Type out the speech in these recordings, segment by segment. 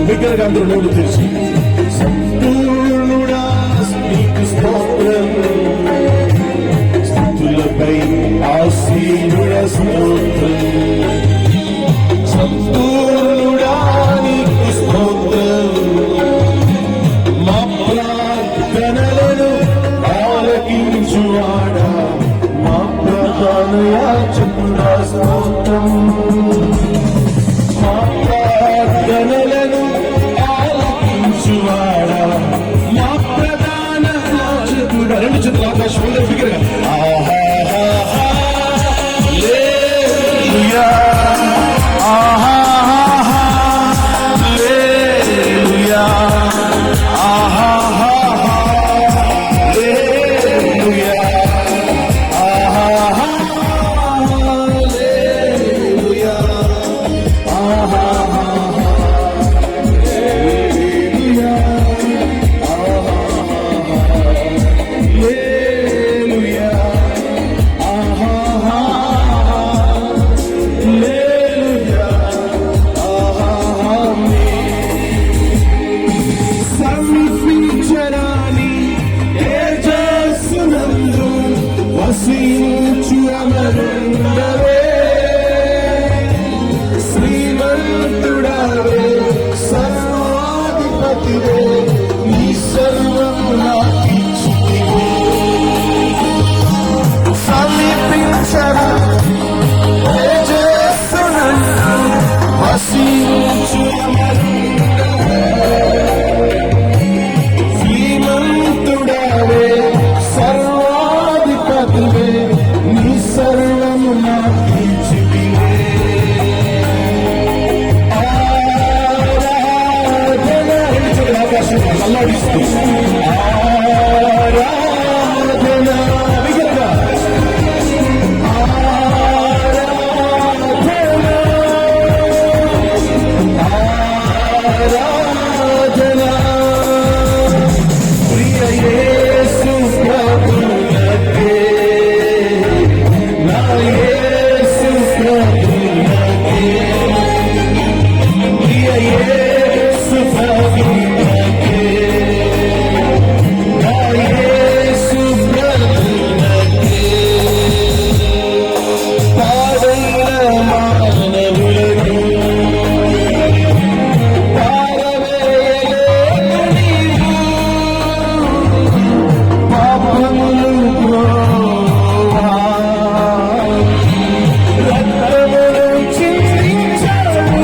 బిగ్గరగా అందరూ నోరు తెరిచి సంపూర్ణుడా నీకు స్తోత్రం, స్తుతులపై ఆసీనుడా స్తోత్రం, సంపూర్ణుడా నీకు స్తోత్రం, మా ప్రార్థనలను ఆలకించువాడా మా ప్రధాన యాజకుడా స్తోత్రం, ప్రార్థనలను ఆలకించువాడా మా ప్రధాన యాజకుడా. రెండు చేతులు ఆకాశం ముందర బిగ్గరగా హల్లెలూయా హల్లెలూయా హల్లెలూయా శ్రీమంతుడవే సర్వాధిపతివే నీ సర్వము నాకిచ్చితివే, సమీపించరా తేజస్సునందు వసించు శ్రీమంతుడవే సర్వాధిపతివే నీ సర్వము నాకిచ్చితివే. ఆరాధన అల్లాడిస్తూ ఆరాధన బిగ్గరగా ఆరాధన ప్రియ యేసు ప్రభువునకే, నా యేసు ప్రభువునకే, ప్రియ యేసు ప్రభువునకే, నా యేసు ప్రభువునకే, పాడైన మానవులకు పారవేయలేక నీవు పాపములు బ్రోవా, రక్తమును చిందించావు,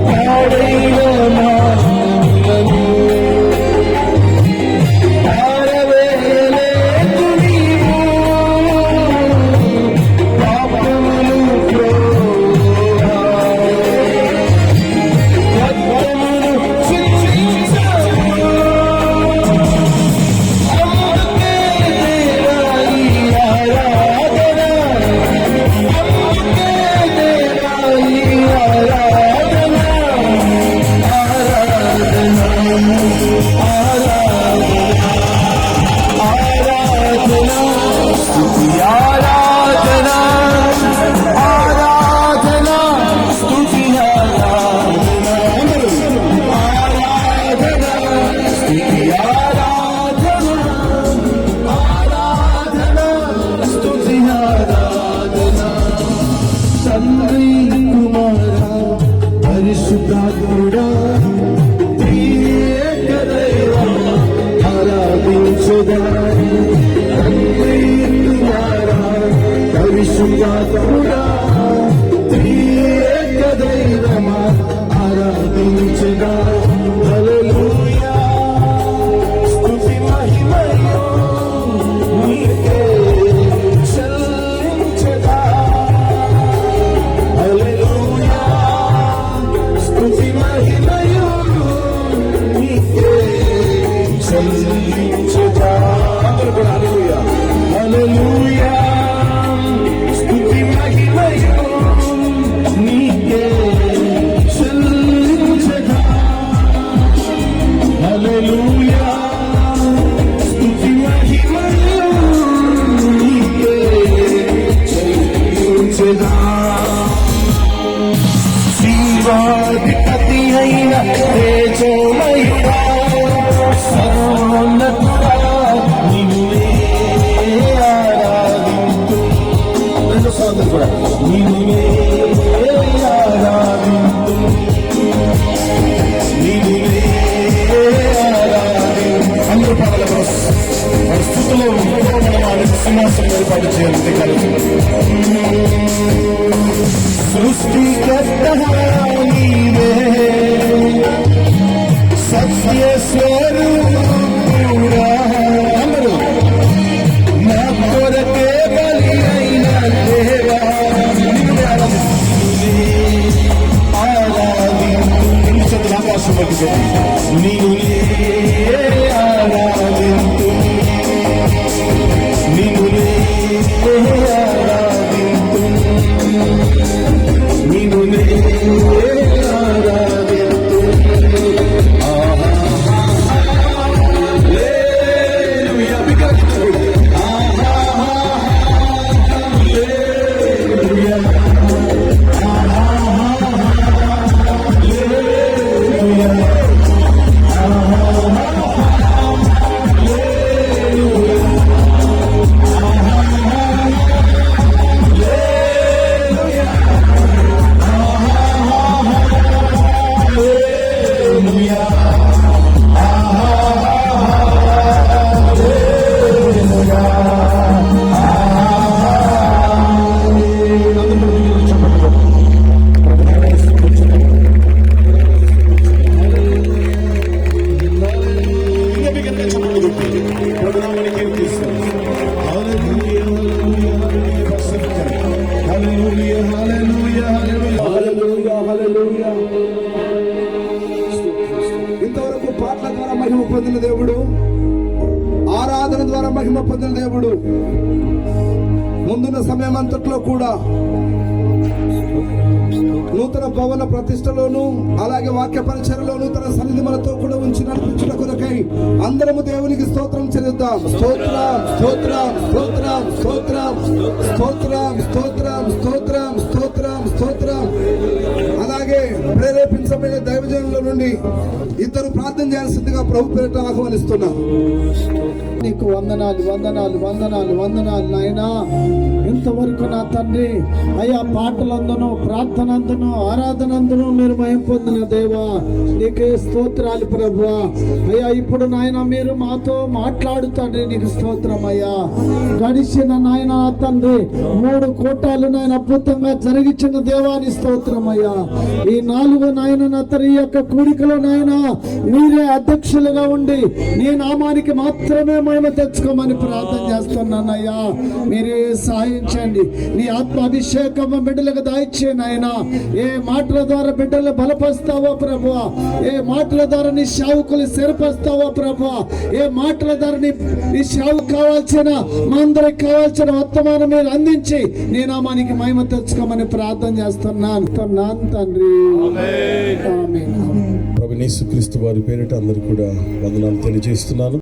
పాడైన మానవులను పారవేయలేక నీవు పాపములు బ్రోవా, రక్తమును చిందించావు. అందుకే దేవా ఈ ఆరాధన, అందుకే దేవా ఈ ఆరాధన, ఆరాధన, ఆరాధన, స్తుతి ఆరాధన, ఆరాధన, స్తుతి ఆరాధన, ఆరాధన, స్తుతి ఆరాధన, ఆరాధన, స్తుతి ఆరాధన. తండ్రి కుమార పరిశుద్ధాత్ముడా త్రియేక దైవం ఆరాధించుదా, తండ్రి కుమార పరిశుద్ధాత్ముడా త్రియేక దైవమా ఆరాధించుదా. హల్లెలూయా స్తుతి మహిమయు నీకే చెల్లించుదా, హల్లెలూయా స్తుతి మహిమయు నీకే చెల్లించుదా. మన స్థుతిలో మనం ఆయన సింహాసనం ఏర్పాటు చేయాలి కలిసి. సృష్టికర్త నీవే, సత్య స్వరూపుడా, అందరూ నా కొరకే బలి అయిన దేవా, ఆకాశం పట్టుకో నీవులే ఆరాధింతు, నీవులే ఆరాధింతు, నీవులే ఆరాధింతు. హల్లెలూయా, బిగ్గరగా హల్లెలూయా. ఇంతవరకు పాటల ద్వారా మహిమ పొందిన దేవుడు, ఆరాధన ద్వారా మహిమ పొందిన దేవుడు, ముందున్న సమయం అంతట్లో కూడా నూతన భవన ప్రతిష్టలోను అలాగే వాక్య పరిచయలోను తన సన్నిధి మనతో కూడా ఉంచి నడిపించిన కొరకై అందరము దేవునికి స్తోత్రం చెల్లిద్దాం. స్తోత్రం స్తోత్రం స్తోత్రం స్తోత్రం స్తోత్రం స్తోత్రం స్తోత్రం స్తోత్రం స్తోత్రం. అలాగే ప్రేరేపించబడిన దైవజనుల నుండి ఇద్దరు ప్రార్థన చేయాల్సిందిగా ప్రభు పేరిట ఆహ్వానిస్తున్నా. నీకు వందనాలు వందనాలు వందనాలు వందనాలు నాయనా. ఇంతవరకు నా తండ్రి అయ్యా పాటలందును ప్రార్థనందును ఆరాధనందును మీరు మహిమ పొందిన దేవా నీకే స్తోత్రాలు ప్రభువా. అయ్యా ఇప్పుడు నాయన మీరు మాతో మాట్లాడుతండ్రి నీకు స్తోత్రం అయ్యా. గడిచిన నాయన తండ్రి 3 కూటాలు నాయన అద్భుతంగా జరిగించిన దేవాని స్తోత్రం అయ్యా. ఈ 4 నాయన నతరి యొక్క కూడికలో నాయన మీరే అధ్యక్షులుగా ఉండి నీ నామానికి మాత్రమే మహిమ తెచ్చుకోమని ప్రార్థన చేస్తున్నానయ్యా. మీరే సహాయించండి. నీ ఆత్మాభిషేకం బిడ్డలకు దాయిచ్చే నాయన. ఏ మాటల ద్వారా బిడ్డలు బలపరుస్తావో ప్రభువా, ఏ మాటల ద్వారా నీ సేవకులు స్థిరపరుస్తావో ప్రభువా, ఏ మాటల ద్వారా నీ సేవకు కావాల్సిన మా అందరికి కావాల్సిన వర్తమానం మీరు అందించి నీ నామానికి మహిమ తెచ్చుకోమని ప్రార్థన చేస్తున్నాను తండ్రి. ఆమేన్. ప్రభువు యేసుక్రీస్తు వారి పేరిట అందరూ కూడా వందనాలు తెలియజేస్తున్నాను.